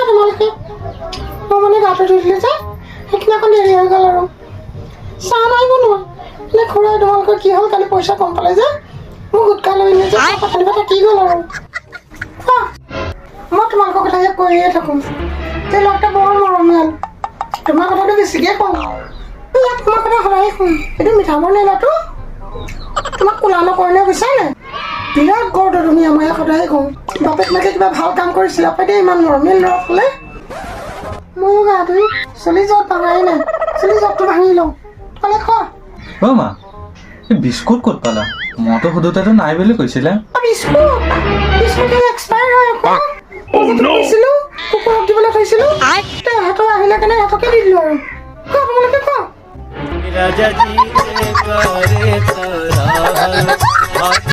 তোমালোকে মই মানে গাটো ধুইছিলে যে সেইদিনাখন দেৰি হৈ গ'ল আৰু চাহ নাই বনোৱা মানে খুৰাই তোমালোকৰ কি হ'ল কালি পইচা কম পালে যে মোক গোটকা লৈ নিজে কথা থাকি গ'ল আৰু মই তোমালোকৰ কথা কৈয়ে থাকোঁ যে লগটা বৰ মৰমীয়াল তোমাৰ কথাটো বেছিকৈ কওঁ তোমাৰ কথা সদায় শুন এইটো মিঠাবৰ নেলাটো তোমাক কোলা নকৰণে বুজিছা নাই বিৰাট গড়টো ধুনীয়া মই সদায় কওঁ বাপেক মাকে কিবা ভাল কাম কৰিছিলে পাই দেই ইমান মৰমীয়াল ল'ৰা হ'লে ময়ো গা ধুই চলি যোৱাত ভাঙাই নাই চলি যোৱাতটো ভাঙি লওঁ তোমালে খোৱা মা এই বিস্কুট ক'ত পালা মইতো সোধোতেতো নাই বুলি কৈছিলে বিস্কুট এক্সপায়াৰ হয় আকৌ কৈছিলোঁ কুকুৰক দিবলৈ থৈছিলোঁ সিহঁতৰ আহিলে কাৰণে সিহঁতকে দি দিলোঁ আৰু খোৱা তোমালোকে খোৱা राजा जी